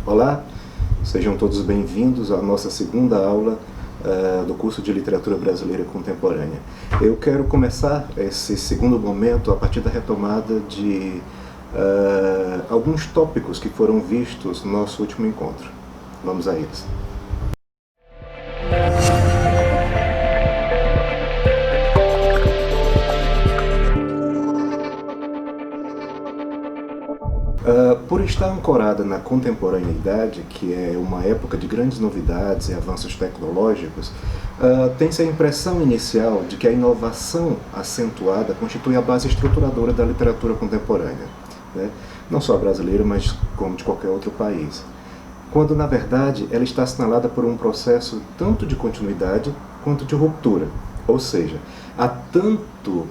Olá, sejam todos bem-vindos à nossa segunda aula do curso de Literatura Brasileira Contemporânea. Eu quero começar esse segundo momento a partir da retomada de alguns tópicos que foram vistos no nosso último encontro. Vamos a eles. Por estar ancorada na contemporaneidade, que é uma época de grandes novidades e avanços tecnológicos, tem-se a impressão inicial de que a inovação acentuada constitui a base estruturadora da literatura contemporânea, né? Não só brasileira, mas como de qualquer outro país. Quando, na verdade, ela está assinalada por um processo tanto de continuidade quanto de ruptura. Ou seja, há tanto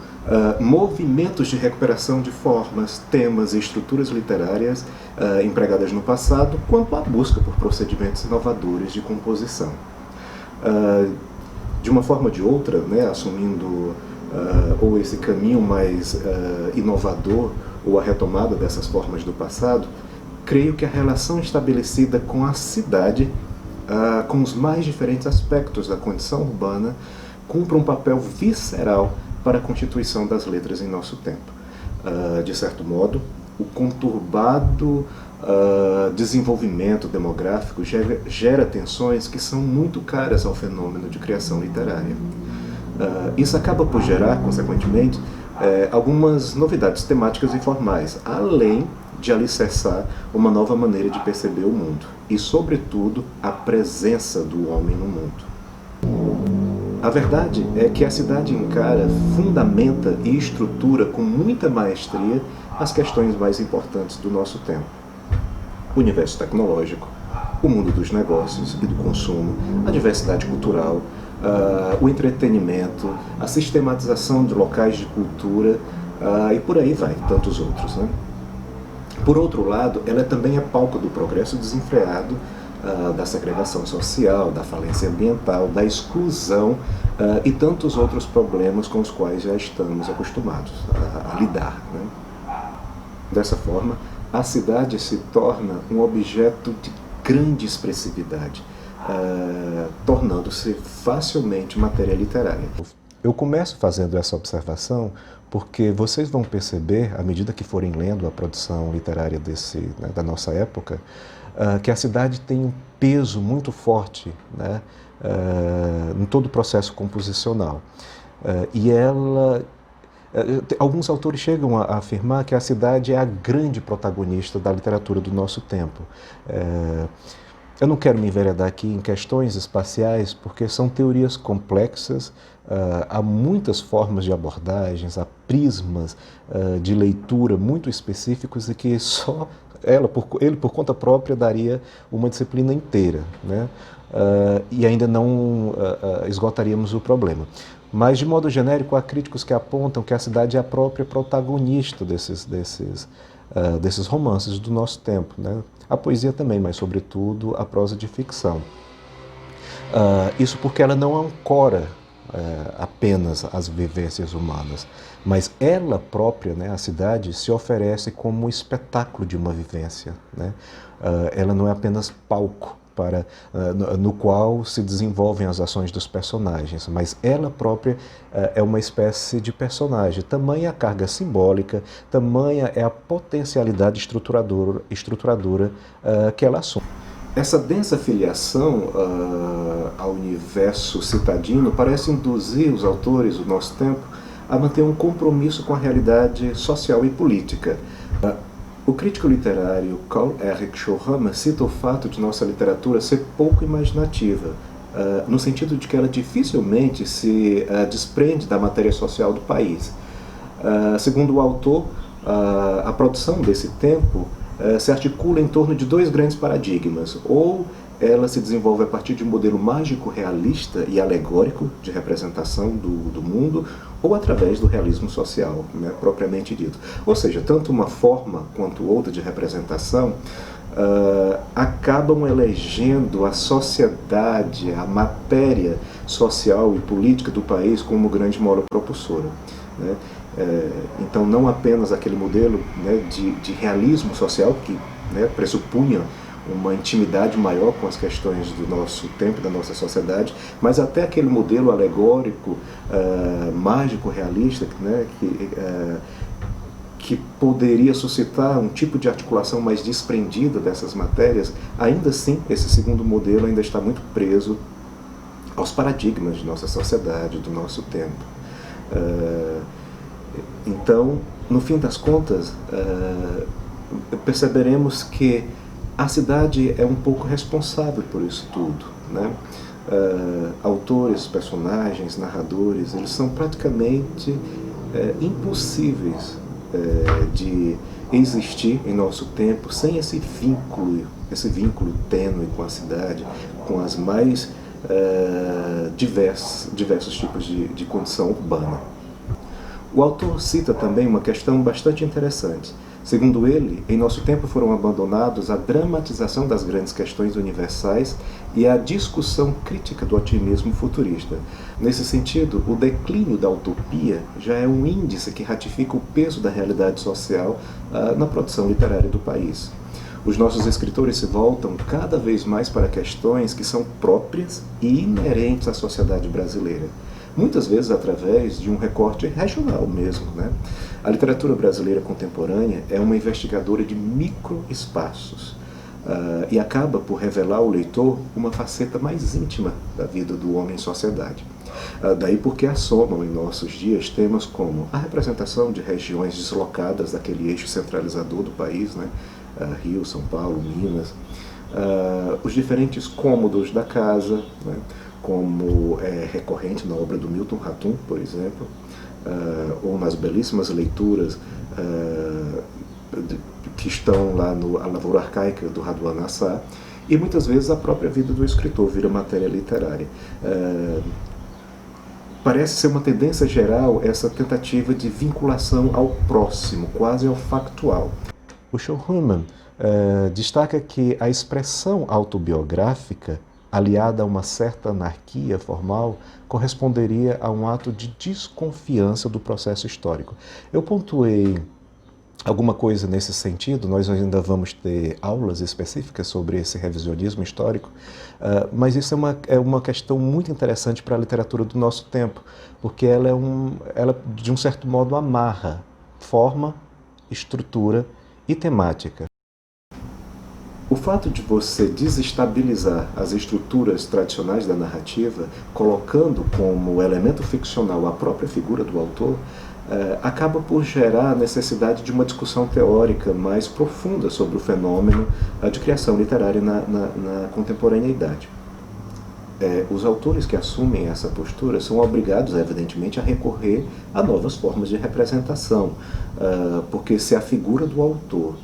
movimentos de recuperação de formas, temas e estruturas literárias empregadas no passado, quanto a busca por procedimentos inovadores de composição. De uma forma ou de outra, né, assumindo ou esse caminho mais inovador ou a retomada dessas formas do passado, creio que a relação estabelecida com a cidade, com os mais diferentes aspectos da condição urbana, cumpre um papel visceral para a constituição das letras em nosso tempo. De certo modo, o conturbado desenvolvimento demográfico gera tensões que são muito caras ao fenômeno de criação literária. Isso acaba por gerar, consequentemente, algumas novidades temáticas e formais, além de alicerçar uma nova maneira de perceber o mundo e, sobretudo, a presença do homem no mundo. A verdade é que a cidade encara, fundamenta e estrutura com muita maestria as questões mais importantes do nosso tempo. O universo tecnológico, o mundo dos negócios e do consumo, a diversidade cultural, o entretenimento, a sistematização de locais de cultura e por aí vai, tantos outros, né? Por outro lado, ela também é palco do progresso desenfreado, da segregação social, da falência ambiental, da exclusão e tantos outros problemas com os quais já estamos acostumados a lidar, né? Dessa forma, a cidade se torna um objeto de grande expressividade, tornando-se facilmente matéria literária. Eu começo fazendo essa observação porque vocês vão perceber, à medida que forem lendo a produção literária da nossa época, que a cidade tem um peso muito forte, né, em todo o processo composicional. Alguns autores chegam a afirmar que a cidade é a grande protagonista da literatura do nosso tempo. Eu não quero me enveredar aqui em questões espaciais, porque são teorias complexas, há muitas formas de abordagens, há prismas de leitura muito específicos e que só ele por conta própria daria uma disciplina inteira, né? E ainda não esgotaríamos o problema. Mas, de modo genérico, há críticos que apontam que a cidade é a própria protagonista desses romances do nosso tempo, né? A poesia também, mas, sobretudo, a prosa de ficção. Isso porque ela não ancora apenas as vivências humanas, mas ela própria, né, a cidade, se oferece como espetáculo de uma vivência, né? Ela não é apenas palco no qual se desenvolvem as ações dos personagens, mas ela própria é uma espécie de personagem. Tamanha a carga simbólica, tamanha é a potencialidade estruturadora que ela assume. Essa densa filiação ao universo citadino parece induzir os autores do nosso tempo a manter um compromisso com a realidade social e política. O crítico literário Karl Erich Schoenhammer cita o fato de nossa literatura ser pouco imaginativa, no sentido de que ela dificilmente se desprende da matéria social do país. Segundo o autor, a produção desse tempo se articula em torno de dois grandes paradigmas. Ou ela se desenvolve a partir de um modelo mágico, realista e alegórico de representação do mundo, ou através do realismo social, né, propriamente dito. Ou seja, tanto uma forma quanto outra de representação acabam elegendo a sociedade, a matéria social e política do país como grande mola propulsora, né? Então, não apenas aquele modelo, né, de realismo social que, né, pressupunha uma intimidade maior com as questões do nosso tempo, da nossa sociedade, mas até aquele modelo alegórico, mágico, realista, né, que poderia suscitar um tipo de articulação mais desprendida dessas matérias, ainda assim, esse segundo modelo ainda está muito preso aos paradigmas de nossa sociedade, do nosso tempo. Então, no fim das contas, perceberemos que a cidade é um pouco responsável por isso tudo, né? Autores, personagens, narradores, eles são praticamente impossíveis de existir em nosso tempo sem esse vínculo tênue com a cidade, com as mais diversos tipos de condição urbana. O autor cita também uma questão bastante interessante. Segundo ele, em nosso tempo foram abandonados a dramatização das grandes questões universais e a discussão crítica do otimismo futurista. Nesse sentido, o declínio da utopia já é um índice que ratifica o peso da realidade social na produção literária do país. Os nossos escritores se voltam cada vez mais para questões que são próprias e inerentes à sociedade brasileira, muitas vezes através de um recorte regional mesmo, né? A literatura brasileira contemporânea é uma investigadora de microespaços e acaba por revelar ao leitor uma faceta mais íntima da vida do homem em sociedade. Daí porque assomam em nossos dias temas como a representação de regiões deslocadas daquele eixo centralizador do país, né? Rio, São Paulo, Minas, os diferentes cômodos da casa, né? Como é recorrente na obra do Milton Ratum, por exemplo, ou nas belíssimas leituras que estão lá no A Lavoura Arcaica, do Raduan Assar, e muitas vezes a própria vida do escritor vira matéria literária. Parece ser uma tendência geral essa tentativa de vinculação ao próximo, quase ao factual. O Schulman destaca que a expressão autobiográfica, aliada a uma certa anarquia formal, corresponderia a um ato de desconfiança do processo histórico. Eu pontuei alguma coisa nesse sentido, nós ainda vamos ter aulas específicas sobre esse revisionismo histórico, mas isso é uma questão muito interessante para a literatura do nosso tempo, porque ela, de um certo modo, amarra forma, estrutura e temática. O fato de você desestabilizar as estruturas tradicionais da narrativa, colocando como elemento ficcional a própria figura do autor, acaba por gerar a necessidade de uma discussão teórica mais profunda sobre o fenômeno de criação literária na contemporaneidade. Os autores que assumem essa postura são obrigados, evidentemente, a recorrer a novas formas de representação, porque se a figura do autor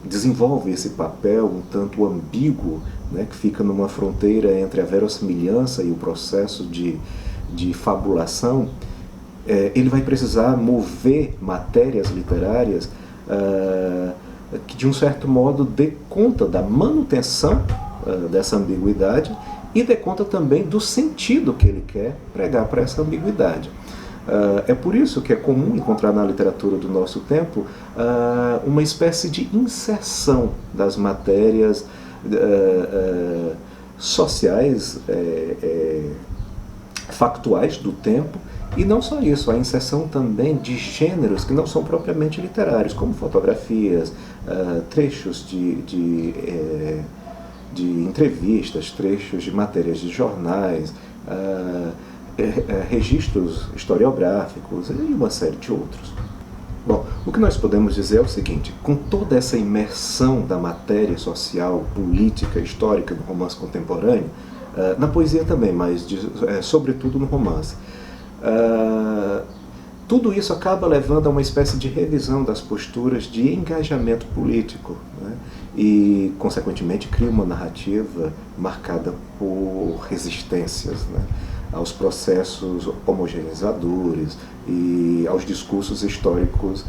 desenvolve esse papel um tanto ambíguo, né, que fica numa fronteira entre a verossimilhança e o processo de fabulação, ele vai precisar mover matérias literárias que, de um certo modo, dê conta da manutenção dessa ambiguidade e dê conta também do sentido que ele quer pregar para essa ambiguidade. É por isso que é comum encontrar na literatura do nosso tempo uma espécie de inserção das matérias sociais, factuais do tempo, e não só isso, a inserção também de gêneros que não são propriamente literários, como fotografias, trechos de entrevistas, trechos de matérias de jornais, registros historiográficos e uma série de outros. Bom, o que nós podemos dizer é o seguinte: com toda essa imersão da matéria social, política, histórica no romance contemporâneo, na poesia também, mas sobretudo no romance, tudo isso acaba levando a uma espécie de revisão das posturas de engajamento político, né? E, consequentemente, cria uma narrativa marcada por resistências, né, aos processos homogeneizadores e aos discursos históricos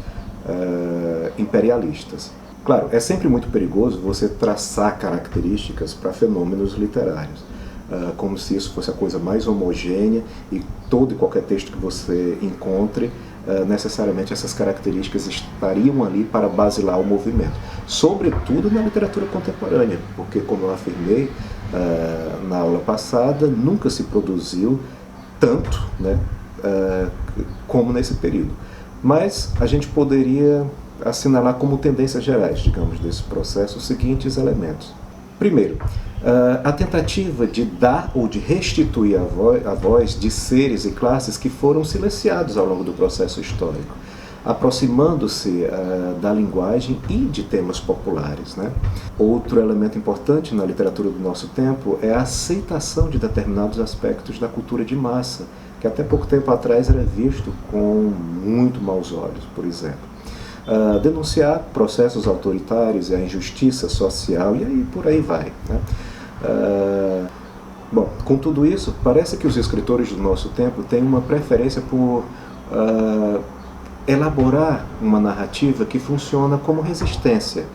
imperialistas. Claro, é sempre muito perigoso você traçar características para fenômenos literários, como se isso fosse a coisa mais homogênea e todo e qualquer texto que você encontre necessariamente essas características estariam ali para basilar o movimento. Sobretudo na literatura contemporânea, porque, como eu afirmei na aula passada, nunca se produziu tanto, né, como nesse período. Mas a gente poderia assinalar como tendências gerais, digamos, desse processo os seguintes elementos. Primeiro, a tentativa de dar ou de restituir a voz de seres e classes que foram silenciados ao longo do processo histórico, aproximando-se da linguagem e de temas populares, né? Outro elemento importante na literatura do nosso tempo é a aceitação de determinados aspectos da cultura de massa, que até pouco tempo atrás era visto com muito maus olhos, por exemplo. Denunciar processos autoritários e a injustiça social, e aí por aí vai, né? Bom, com tudo isso, parece que os escritores do nosso tempo têm uma preferência por elaborar uma narrativa que funciona como resistência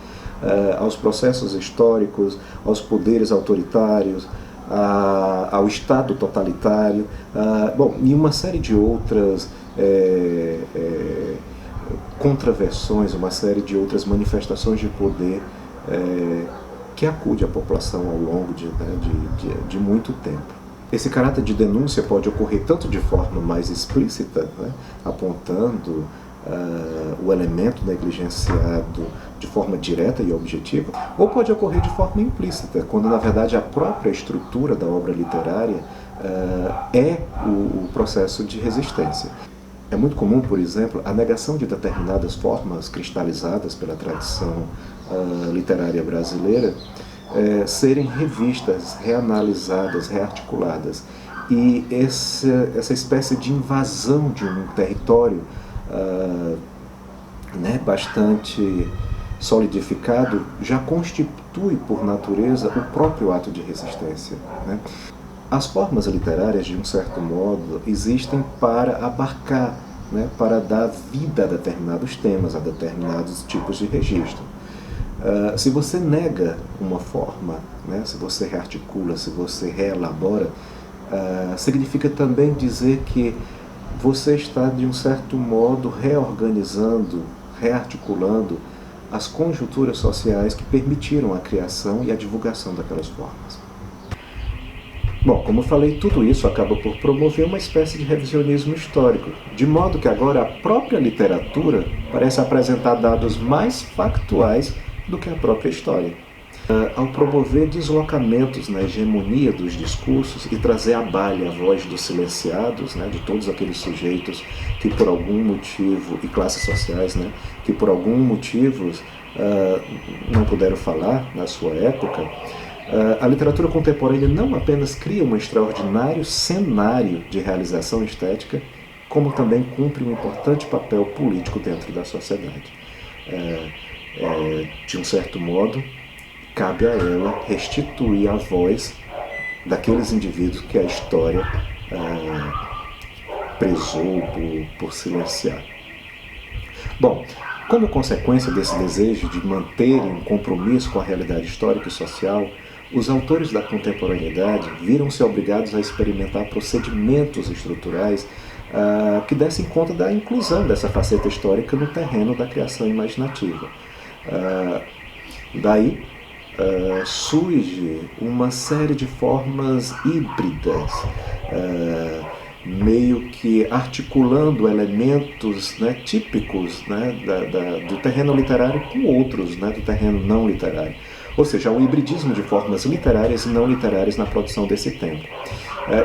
aos processos históricos, aos poderes autoritários, ao Estado totalitário, bom, e uma série de outras contraversões, uma série de outras manifestações de poder que acude a população ao longo de muito tempo. Esse caráter de denúncia pode ocorrer tanto de forma mais explícita, né, apontando o elemento negligenciado de forma direta e objetiva, ou pode ocorrer de forma implícita, quando na verdade a própria estrutura da obra literária é o processo de resistência. É muito comum, por exemplo, a negação de determinadas formas cristalizadas pela tradição literária brasileira serem revistas, reanalisadas, rearticuladas. E essa espécie de invasão de um território bastante solidificado já constitui, por natureza, o próprio ato de resistência, né? As formas literárias, de um certo modo, existem para abarcar, né, para dar vida a determinados temas, a determinados tipos de registro. Se você nega uma forma, né, se você rearticula, se você reelabora, significa também dizer que você está, de um certo modo, reorganizando, rearticulando as conjunturas sociais que permitiram a criação e a divulgação daquelas formas. Bom, como eu falei, tudo isso acaba por promover uma espécie de revisionismo histórico, de modo que agora a própria literatura parece apresentar dados mais factuais do que a própria história. Ao promover deslocamentos na hegemonia dos discursos e trazer à baila a voz dos silenciados, né, de todos aqueles sujeitos que por algum motivo, e classes sociais, né, que por algum motivo não puderam falar na sua época, a literatura contemporânea não apenas cria um extraordinário cenário de realização estética, como também cumpre um importante papel político dentro da sociedade. De um certo modo, cabe a ela restituir a voz daqueles indivíduos que a história prezou por silenciar. Bom, como consequência desse desejo de manterem um compromisso com a realidade histórica e social, os autores da contemporaneidade viram-se obrigados a experimentar procedimentos estruturais que dessem conta da inclusão dessa faceta histórica no terreno da criação imaginativa. Daí surge uma série de formas híbridas, meio que articulando elementos, né, típicos, né, do terreno literário com outros, né, do terreno não literário. Ou seja, há um hibridismo de formas literárias e não literárias na produção desse tempo.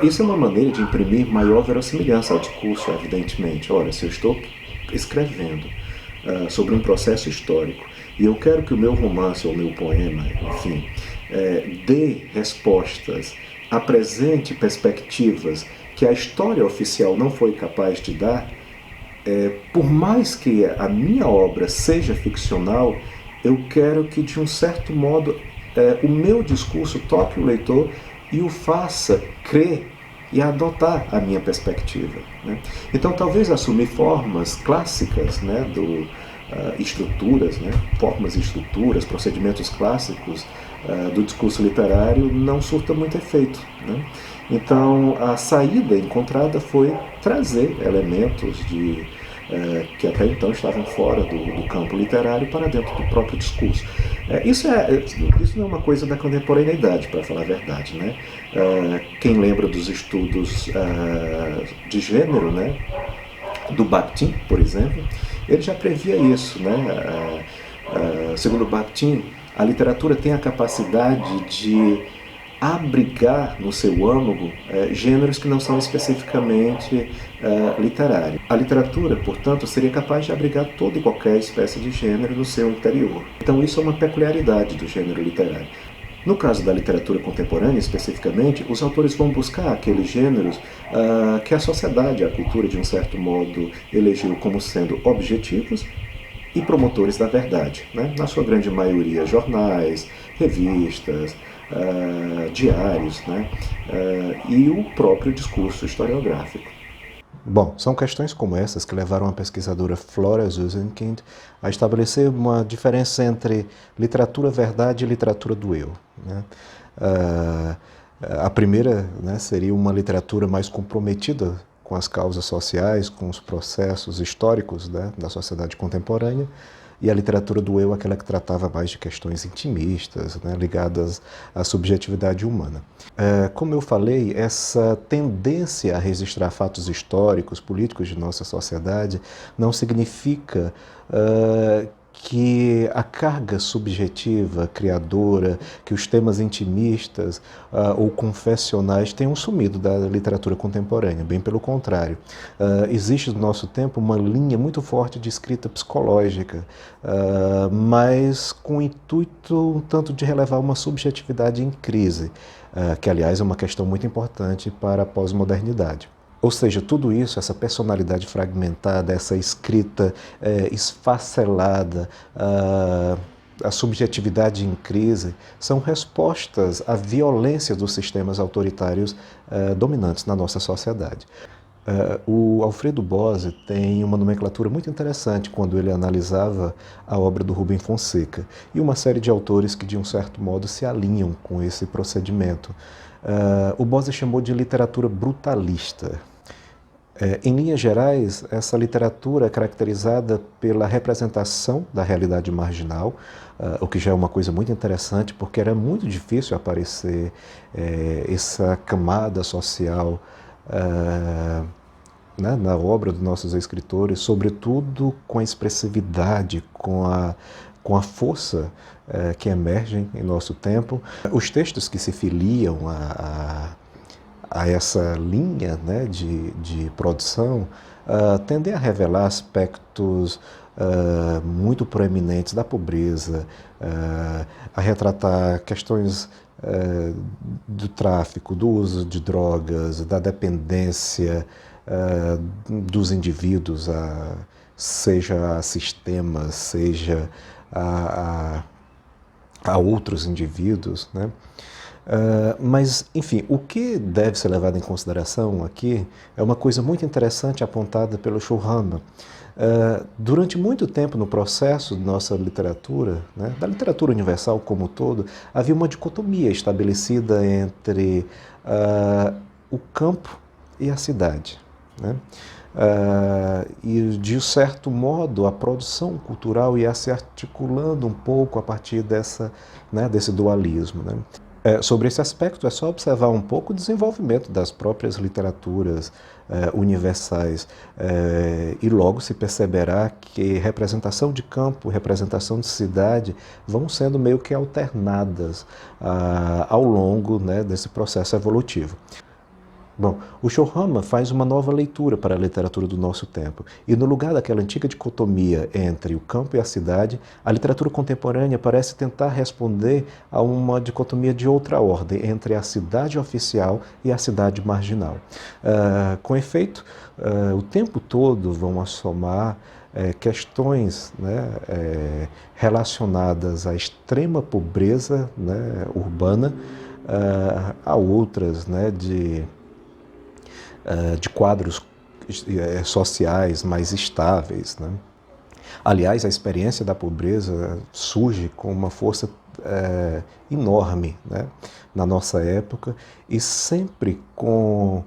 Isso é uma maneira de imprimir maior verossimilhança ao discurso, evidentemente. Ora, se eu estou escrevendo sobre um processo histórico e eu quero que o meu romance ou o meu poema, enfim, dê respostas, apresente perspectivas que a história oficial não foi capaz de dar, por mais que a minha obra seja ficcional, eu quero que, de um certo modo, o meu discurso toque o leitor e o faça crer e adotar a minha perspectiva, né? Então, talvez assumir formas clássicas, né, estruturas, né, formas e estruturas, procedimentos clássicos do discurso literário não surta muito efeito, né? Então, a saída encontrada foi trazer elementos de que até então estavam fora do campo literário para dentro do próprio discurso. Isso não é uma coisa da contemporaneidade, para falar a verdade, né? Quem lembra dos estudos de gênero, né, do Bakhtin, por exemplo, ele já previa isso, né? Segundo Bakhtin, a literatura tem a capacidade de abrigar no seu âmago gêneros que não são especificamente literários. A literatura, portanto, seria capaz de abrigar toda e qualquer espécie de gênero no seu interior. Então isso é uma peculiaridade do gênero literário. No caso da literatura contemporânea, especificamente, os autores vão buscar aqueles gêneros que a sociedade, a cultura, de um certo modo, elegeu como sendo objetivos e promotores da verdade, né? Na sua grande maioria, jornais, revistas, diários, né? E o próprio discurso historiográfico. Bom, são questões como essas que levaram a pesquisadora Flora Susankind a estabelecer uma diferença entre literatura verdade e literatura do eu, né? A primeira, né, seria uma literatura mais comprometida com as causas sociais, com os processos históricos, né, da sociedade contemporânea, e a literatura do eu, aquela que tratava mais de questões intimistas, né, ligadas à subjetividade humana. Como eu falei, essa tendência a registrar fatos históricos, políticos de nossa sociedade, não significa que a carga subjetiva, criadora, que os temas intimistas ou confessionais tenham sumido da literatura contemporânea, bem pelo contrário. Existe no nosso tempo uma linha muito forte de escrita psicológica, mas com o intuito um tanto de relevar uma subjetividade em crise, que aliás é uma questão muito importante para a pós-modernidade. Ou seja, tudo isso, essa personalidade fragmentada, essa escrita esfacelada, a subjetividade em crise, são respostas à violência dos sistemas autoritários dominantes na nossa sociedade. O Alfredo Bose tem uma nomenclatura muito interessante quando ele analisava a obra do Rubem Fonseca e uma série de autores que, de um certo modo, se alinham com esse procedimento. O Bose chamou de literatura brutalista. Em linhas gerais, essa literatura é caracterizada pela representação da realidade marginal, o que já é uma coisa muito interessante, porque era muito difícil aparecer essa camada social né, na obra dos nossos escritores, sobretudo com a expressividade, com a força que emergem em nosso tempo. Os textos que se filiam a essa linha, né, de produção tendem a revelar aspectos muito proeminentes da pobreza, a retratar questões do tráfico, do uso de drogas, da dependência dos indivíduos, seja a sistemas, seja a outros indivíduos, né? Mas, enfim, o que deve ser levado em consideração aqui é uma coisa muito interessante apontada pelo Schulhammer. Durante muito tempo no processo de nossa literatura, né, da literatura universal como um todo, havia uma dicotomia estabelecida entre o campo e a cidade, né? E, de um certo modo, a produção cultural ia se articulando um pouco a partir desse dualismo, né? Sobre esse aspecto, é só observar um pouco o desenvolvimento das próprias literaturas universais e logo se perceberá que representação de campo, representação de cidade vão sendo meio que alternadas ao longo, né, desse processo evolutivo. Bom, o Schulhammer faz uma nova leitura para a literatura do nosso tempo, e no lugar daquela antiga dicotomia entre o campo e a cidade, a literatura contemporânea parece tentar responder a uma dicotomia de outra ordem, entre a cidade oficial e a cidade marginal. Com efeito, o tempo todo vão assomar questões, né, relacionadas à extrema pobreza, né, urbana, a outras, né, de quadros sociais mais estáveis, né? Aliás, a experiência da pobreza surge com uma força enorme, né, na nossa época, e sempre com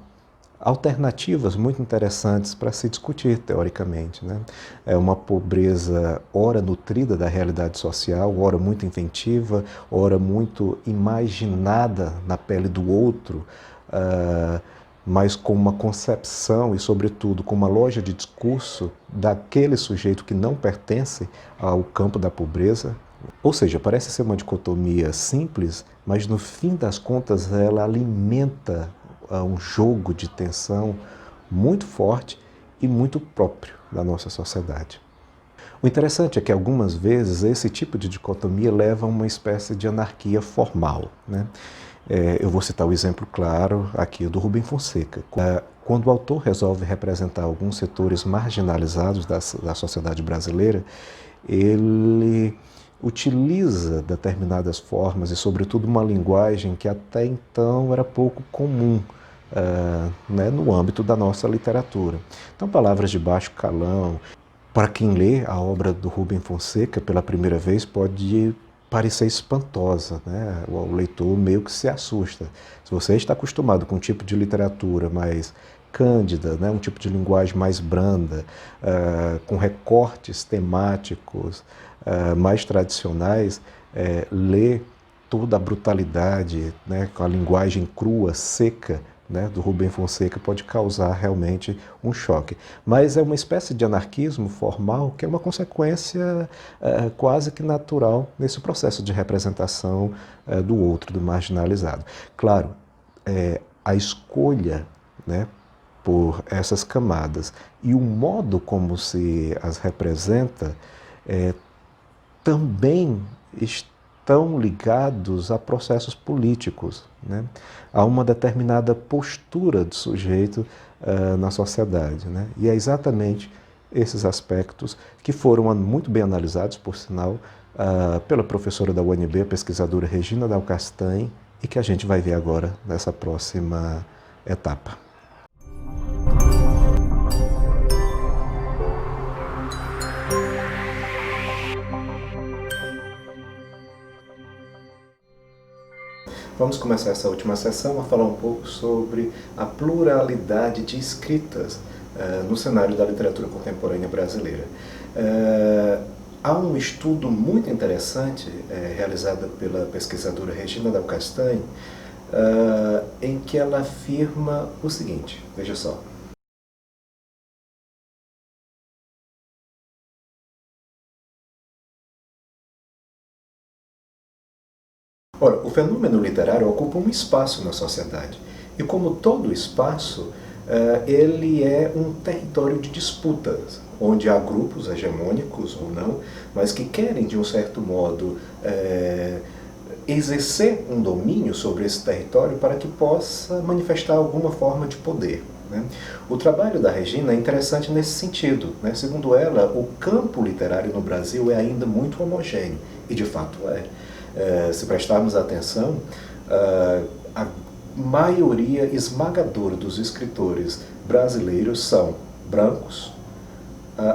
alternativas muito interessantes para se discutir teoricamente, né? É uma pobreza ora nutrida da realidade social, ora muito inventiva, ora muito imaginada na pele do outro, mas com uma concepção e, sobretudo, com uma loja de discurso daquele sujeito que não pertence ao campo da pobreza. Ou seja, parece ser uma dicotomia simples, mas no fim das contas ela alimenta um jogo de tensão muito forte e muito próprio da nossa sociedade. O interessante é que algumas vezes esse tipo de dicotomia leva a uma espécie de anarquia formal, né? Eu vou citar o exemplo claro aqui do Rubem Fonseca. Quando o autor resolve representar alguns setores marginalizados da sociedade brasileira, ele utiliza determinadas formas e, sobretudo, uma linguagem que até então era pouco comum né, no âmbito da nossa literatura. Então, palavras de baixo calão. Para quem lê a obra do Rubem Fonseca pela primeira vez, pode parecer espantosa, né? O leitor meio que se assusta. Se você está acostumado com um tipo de literatura mais cândida, né? Um tipo de linguagem mais branda, com recortes temáticos mais tradicionais, ler toda a brutalidade, né? Com a linguagem crua, seca, né, do Rubem Fonseca pode causar realmente um choque. Mas é uma espécie de anarquismo formal que é uma consequência quase que natural nesse processo de representação do outro, do marginalizado. Claro, a escolha, né, por essas camadas e o modo como se as representa também estão ligados a processos políticos, né? A uma determinada postura do sujeito na sociedade, né? E é exatamente esses aspectos que foram muito bem analisados, por sinal, pela professora da UNB, a pesquisadora Regina Dal Castanho, e que a gente vai ver agora nessa próxima etapa. Vamos começar essa última sessão a falar um pouco sobre a pluralidade de escritas no cenário da literatura contemporânea brasileira. Há um estudo muito interessante realizado pela pesquisadora Regina Dal Castanho, em que ela afirma o seguinte, veja só. Ora, o fenômeno literário ocupa um espaço na sociedade e, como todo espaço, ele é um território de disputas, onde há grupos hegemônicos ou não, mas que querem, de um certo modo, exercer um domínio sobre esse território para que possa manifestar alguma forma de poder, né? O trabalho da Regina é interessante nesse sentido, né? Segundo ela, o campo literário no Brasil é ainda muito homogêneo, e de fato é. Se prestarmos atenção, a maioria esmagadora dos escritores brasileiros são brancos,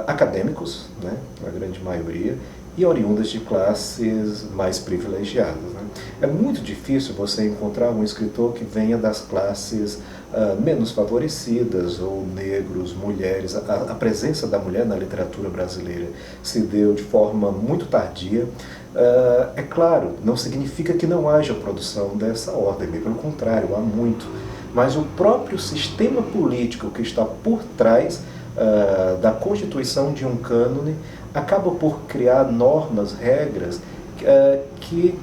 acadêmicos, né, a grande maioria, e oriundas de classes mais privilegiadas, né? É muito difícil você encontrar um escritor que venha das classes menos favorecidas, ou negros, mulheres. A presença da mulher na literatura brasileira se deu de forma muito tardia. É claro, não significa que não haja produção dessa ordem, pelo contrário, há muito. Mas o próprio sistema político que está por trás da constituição de um cânone acaba por criar normas, regras que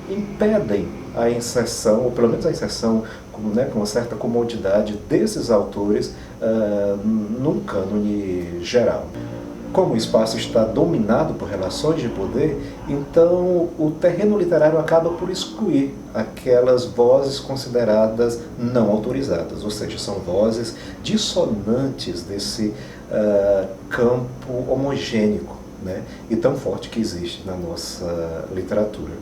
impedem a inserção, ou pelo menos a inserção com uma certa comodidade desses autores num cânone geral. Como o espaço está dominado por relações de poder, então o terreno literário acaba por excluir aquelas vozes consideradas não autorizadas, ou seja, são vozes dissonantes desse campo homogêneo, né, e tão forte que existe na nossa literatura.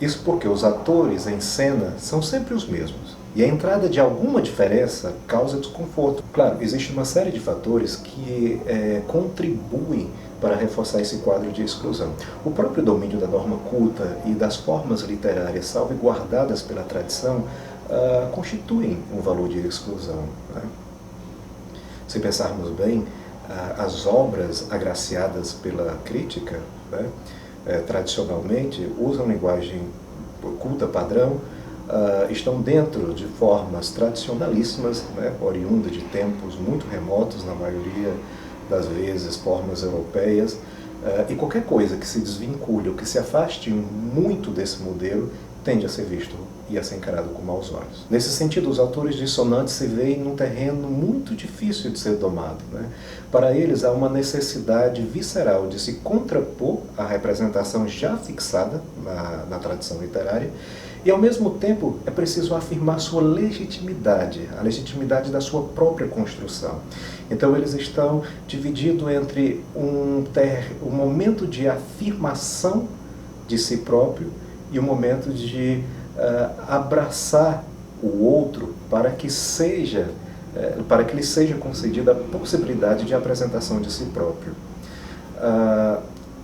Isso porque os atores em cena são sempre os mesmos. E a entrada de alguma diferença causa desconforto. Claro, existe uma série de fatores que contribuem para reforçar esse quadro de exclusão. O próprio domínio da norma culta e das formas literárias salvaguardadas pela tradição constituem um valor de exclusão, né? Se pensarmos bem, as obras agraciadas pela crítica, né, tradicionalmente, usam linguagem culta, padrão, estão dentro de formas tradicionalíssimas, né, oriundas de tempos muito remotos, na maioria das vezes formas europeias, e qualquer coisa que se desvincule ou que se afaste muito desse modelo tende a ser visto e a ser encarado com maus olhos. Nesse sentido, os autores dissonantes se veem num terreno muito difícil de ser domado, né? Para eles, há uma necessidade visceral de se contrapor à representação já fixada na tradição literária e, ao mesmo tempo, é preciso afirmar sua legitimidade, a legitimidade da sua própria construção. Então, eles estão divididos entre um momento de afirmação de si próprio e um momento de abraçar o outro para que lhe seja concedida a possibilidade de apresentação de si próprio.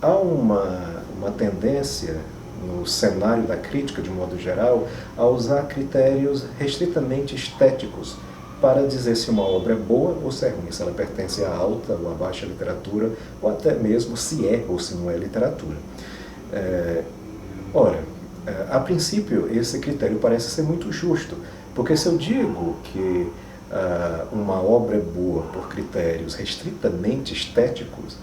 Há uma tendência no cenário da crítica, de modo geral, a usar critérios restritamente estéticos para dizer se uma obra é boa ou se é ruim, se ela pertence à alta ou à baixa literatura, ou até mesmo se é ou se não é literatura. A princípio, esse critério parece ser muito justo, porque se eu digo que uma obra é boa por critérios restritamente estéticos,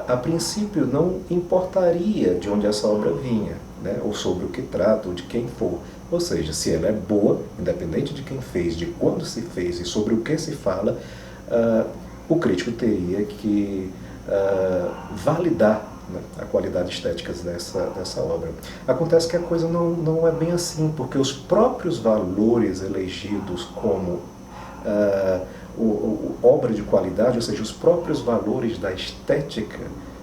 a princípio não importaria de onde essa obra vinha, né, ou sobre o que trata, ou de quem for. Ou seja, se ela é boa, independente de quem fez, de quando se fez e sobre o que se fala, o crítico teria que validar, né, a qualidade estética dessa obra. Acontece que a coisa não é bem assim, porque os próprios valores elegidos como obra de qualidade, ou seja, os próprios valores da estética,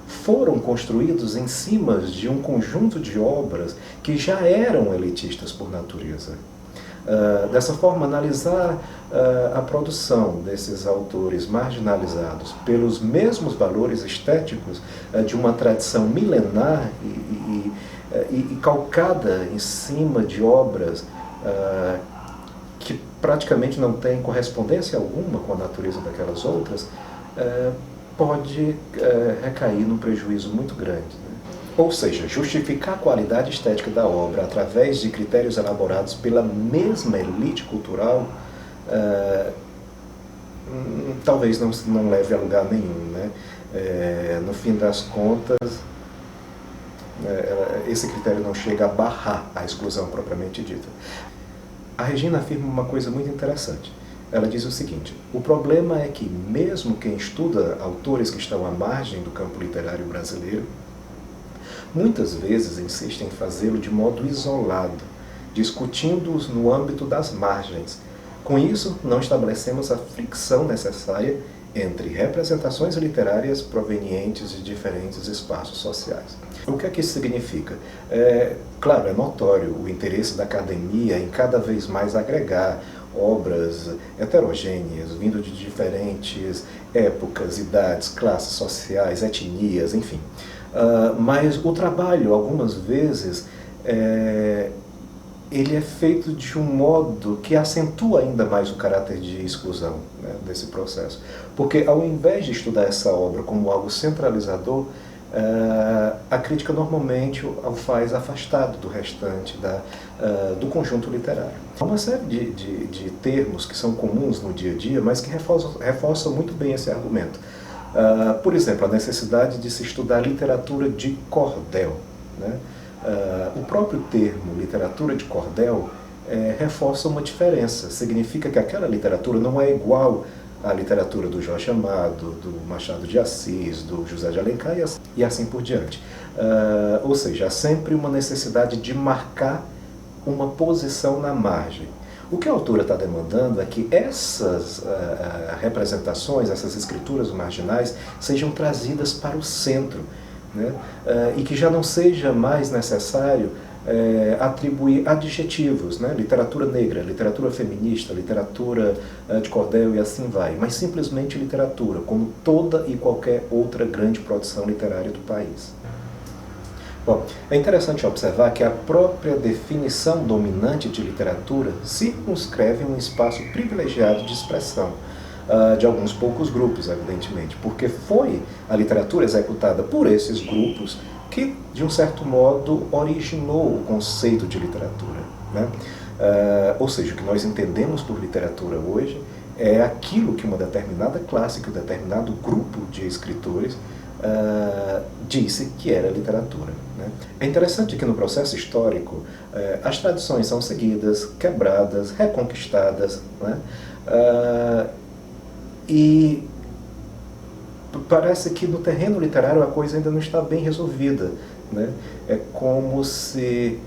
foram construídos em cima de um conjunto de obras que já eram elitistas por natureza. Dessa forma, analisar a produção desses autores marginalizados pelos mesmos valores estéticos de uma tradição milenar e calcada em cima de obras que praticamente não têm correspondência alguma com a natureza daquelas outras, pode recair num prejuízo muito grande, né? Ou seja, justificar a qualidade estética da obra através de critérios elaborados pela mesma elite cultural talvez não leve a lugar nenhum, né? No fim das contas, esse critério não chega a barrar a exclusão propriamente dita. A Regina afirma uma coisa muito interessante. Ela diz o seguinte: o problema é que mesmo quem estuda autores que estão à margem do campo literário brasileiro, muitas vezes insiste em fazê-lo de modo isolado, discutindo-os no âmbito das margens. Com isso, não estabelecemos a fricção necessária entre representações literárias provenientes de diferentes espaços sociais. O que é que isso significa? Claro, é notório o interesse da academia em cada vez mais agregar obras heterogêneas, vindo de diferentes épocas, idades, classes sociais, etnias, enfim. Mas o trabalho, algumas vezes, ele é feito de um modo que acentua ainda mais o caráter de exclusão, né, desse processo. Porque ao invés de estudar essa obra como algo centralizador, a crítica normalmente o faz afastado do restante do conjunto literário. Há uma série de termos que são comuns no dia a dia, mas que reforçam muito bem esse argumento. Por exemplo, a necessidade de se estudar literatura de cordel, né? O próprio termo literatura de cordel reforça uma diferença. Significa que aquela literatura não é igual à literatura do Jorge Amado, do Machado de Assis, do José de Alencar e assim por diante. Ou seja, há sempre uma necessidade de marcar uma posição na margem. O que a autora está demandando é que essas representações, essas escrituras marginais, sejam trazidas para o centro, né? E que já não seja mais necessário atribuir adjetivos, né? Literatura negra, literatura feminista, literatura de cordel e assim vai, mas simplesmente literatura, como toda e qualquer outra grande produção literária do país. Bom, é interessante observar que a própria definição dominante de literatura circunscreve um espaço privilegiado de expressão. de alguns poucos grupos, evidentemente, porque foi a literatura executada por esses grupos que, de um certo modo, originou o conceito de literatura, né? Ou seja, o que nós entendemos por literatura hoje é aquilo que uma determinada classe, que um determinado grupo de escritores disse que era literatura, né? É interessante que no processo histórico as tradições são seguidas, quebradas, reconquistadas, né? E parece que no terreno literário a coisa ainda não está bem resolvida, né? É como se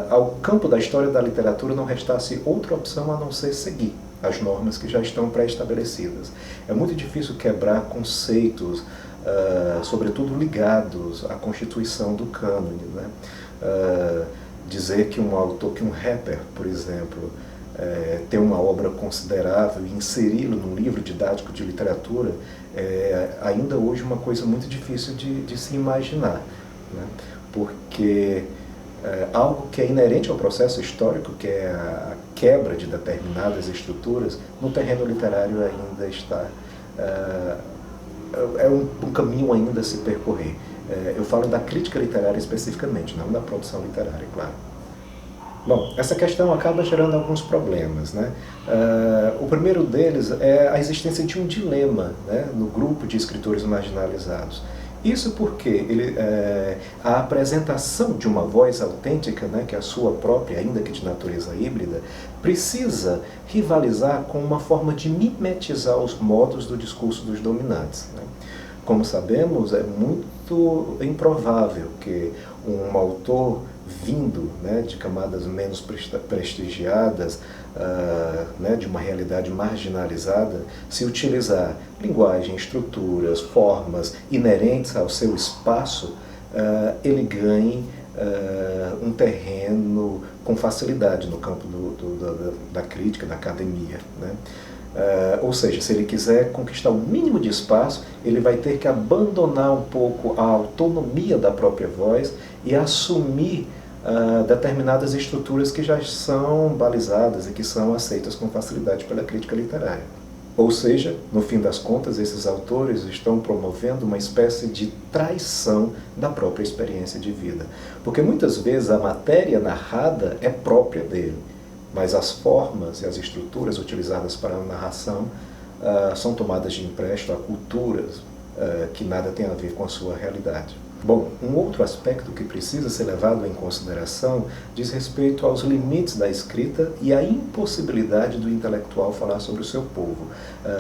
ao campo da história da literatura não restasse outra opção a não ser seguir as normas que já estão pré-estabelecidas. É muito difícil quebrar conceitos, sobretudo ligados à constituição do cânone, né? Dizer que um autor, que um rapper, por exemplo, ter uma obra considerável e inseri-lo num livro didático de literatura é ainda hoje uma coisa muito difícil de se imaginar, né? Porque algo que é inerente ao processo histórico, que é a quebra de determinadas estruturas, no terreno literário ainda está um caminho ainda a se percorrer. Eu falo da crítica literária especificamente, não da produção literária, claro. Bom, essa questão acaba gerando alguns problemas, né? O primeiro deles é a existência de um dilema, né, no grupo de escritores marginalizados. Isso porque a apresentação de uma voz autêntica, né, que é a sua própria, ainda que de natureza híbrida, precisa rivalizar com uma forma de mimetizar os modos do discurso dos dominantes, né? Como sabemos, é muito improvável que um autor vindo, né, de camadas menos prestigiadas, né, de uma realidade marginalizada, se utilizar linguagem, estruturas, formas inerentes ao seu espaço, ele ganhe um terreno com facilidade no campo da crítica, da academia, né? Ou seja, se ele quiser conquistar o mínimo de espaço, ele vai ter que abandonar um pouco a autonomia da própria voz e assumir determinadas estruturas que já são balizadas e que são aceitas com facilidade pela crítica literária. Ou seja, no fim das contas, esses autores estão promovendo uma espécie de traição da própria experiência de vida. Porque muitas vezes a matéria narrada é própria dele, mas as formas e as estruturas utilizadas para a narração são tomadas de empréstimo a culturas que nada tem a ver com a sua realidade. Bom, um outro aspecto que precisa ser levado em consideração diz respeito aos limites da escrita e à impossibilidade do intelectual falar sobre o seu povo.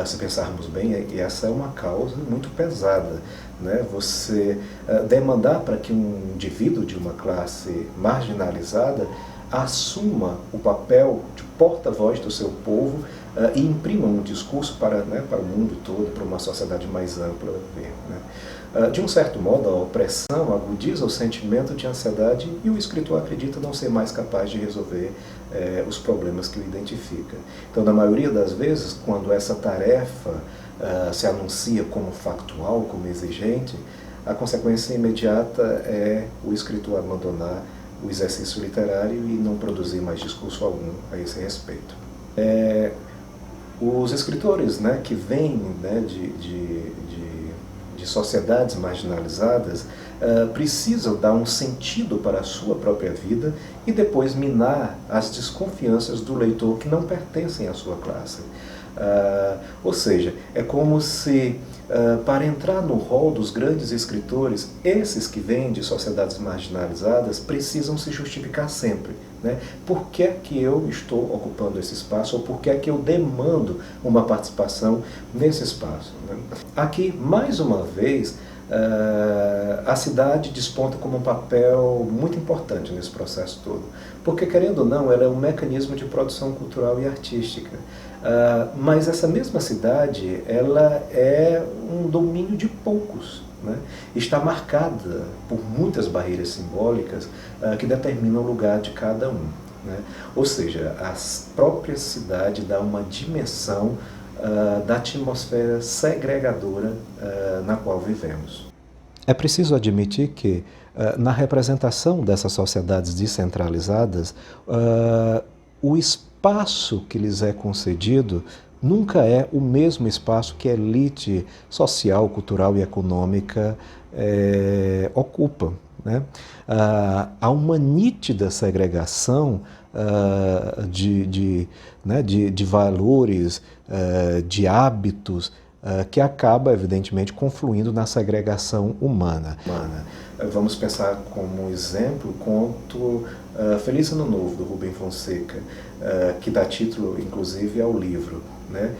Se pensarmos bem, essa é uma causa muito pesada, né? Você demandar para que um indivíduo de uma classe marginalizada assuma o papel de porta-voz do seu povo e imprima um discurso para o mundo todo, para uma sociedade mais ampla ver, né? De um certo modo, a opressão agudiza o sentimento de ansiedade e o escritor acredita não ser mais capaz de resolver os problemas que o identifica. Então, na maioria das vezes, quando essa tarefa se anuncia como factual, como exigente, a consequência imediata é o escritor abandonar o exercício literário e não produzir mais discurso algum a esse respeito. Os escritores, né, que vêm, né, de sociedades marginalizadas precisam dar um sentido para a sua própria vida e depois minar as desconfianças do leitor que não pertencem à sua classe. Ou seja, é como se para entrar no rol dos grandes escritores, esses que vêm de sociedades marginalizadas precisam se justificar sempre, né? Por que é que eu estou ocupando esse espaço ou por que é que eu demando uma participação nesse espaço, né? Aqui, mais uma vez, a cidade desponta como um papel muito importante nesse processo todo, porque, querendo ou não, ela é um mecanismo de produção cultural e artística. Mas essa mesma cidade, ela é um domínio de poucos, né? Está marcada por muitas barreiras simbólicas que determinam o lugar de cada um, né? Ou seja, a própria cidade dá uma dimensão da atmosfera segregadora na qual vivemos. É preciso admitir que, na representação dessas sociedades descentralizadas, o espaço que lhes é concedido nunca é o mesmo espaço que a elite social, cultural e econômica ocupa, né? Há uma nítida segregação de valores, de hábitos, que acaba, evidentemente, confluindo na segregação humana. Vamos pensar como exemplo o conto Feliz Ano Novo, do Rubem Fonseca, que dá título, inclusive, ao livro, né?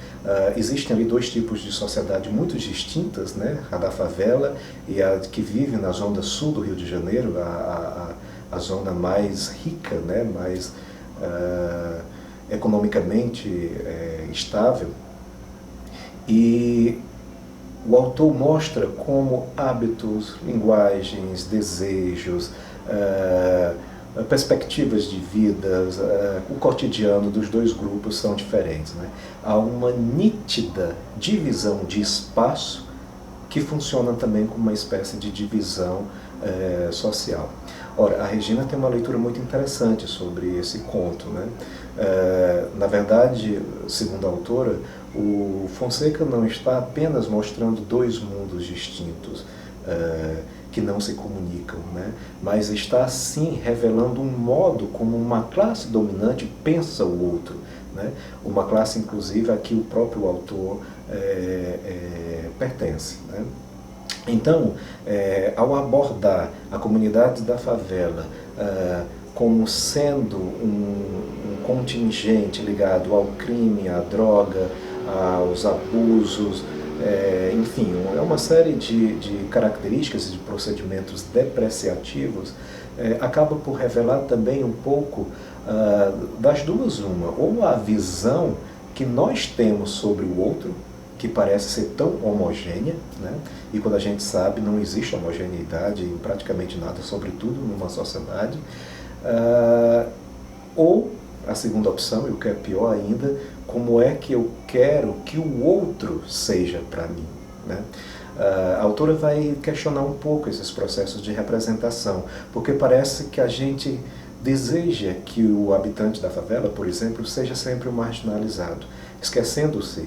Existem ali dois tipos de sociedade muito distintas, né? A da favela e a que vive na zona sul do Rio de Janeiro, a zona mais rica, né? Mais economicamente estável. E o autor mostra como hábitos, linguagens, desejos, perspectivas de vidas, o cotidiano dos dois grupos são diferentes, né? Há uma nítida divisão de espaço que funciona também como uma espécie de divisão social. Ora, a Regina tem uma leitura muito interessante sobre esse conto, né? Na verdade, segundo a autora, o Fonseca não está apenas mostrando dois mundos distintos que não se comunicam, né? Mas está sim revelando um modo como uma classe dominante pensa o outro, né? Uma classe, inclusive, a que o próprio autor pertence, né? Então, ao abordar a comunidade da favela como sendo um contingente ligado ao crime, à droga, aos abusos, enfim, é uma série de características e de procedimentos depreciativos, acaba por revelar também um pouco das duas uma, ou a visão que nós temos sobre o outro, que parece ser tão homogênea, né? E quando a gente sabe, não existe homogeneidade em praticamente nada, sobretudo numa sociedade, ou a segunda opção, e o que é pior ainda, como é que eu quero que o outro seja para mim, né? A autora vai questionar um pouco esses processos de representação, porque parece que a gente deseja que o habitante da favela, por exemplo, seja sempre o marginalizado, esquecendo-se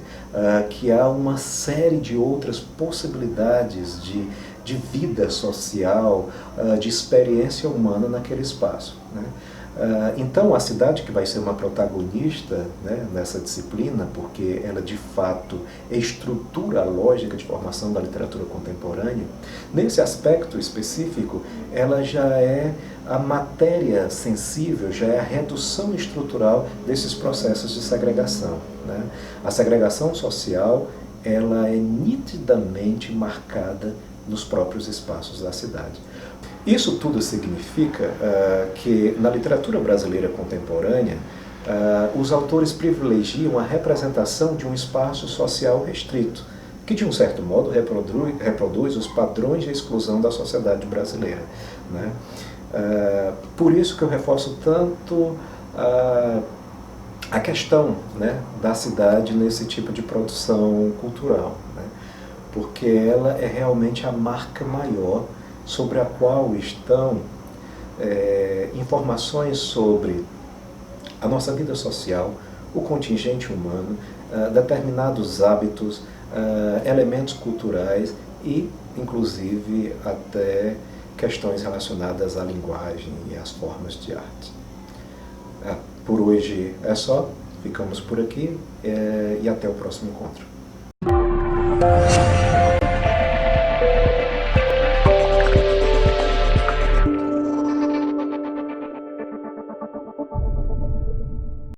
que há uma série de outras possibilidades de vida social, de experiência humana naquele espaço, né? Então, a cidade que vai ser uma protagonista, né, nessa disciplina, porque ela de fato estrutura a lógica de formação da literatura contemporânea, nesse aspecto específico, ela já é a matéria sensível, já é a redução estrutural desses processos de segregação, né? A segregação social, ela é nitidamente marcada nos próprios espaços da cidade. Isso tudo significa que na literatura brasileira contemporânea, os autores privilegiam a representação de um espaço social restrito, que de um certo modo reproduz os padrões de exclusão da sociedade brasileira, né? Por isso que eu reforço tanto a questão, né, da cidade nesse tipo de produção cultural, né? Porque ela é realmente a marca maior sobre a qual estão informações sobre a nossa vida social, o contingente humano, determinados hábitos, elementos culturais e, inclusive, até questões relacionadas à linguagem e às formas de arte. Por hoje é só, ficamos por aqui e até o próximo encontro.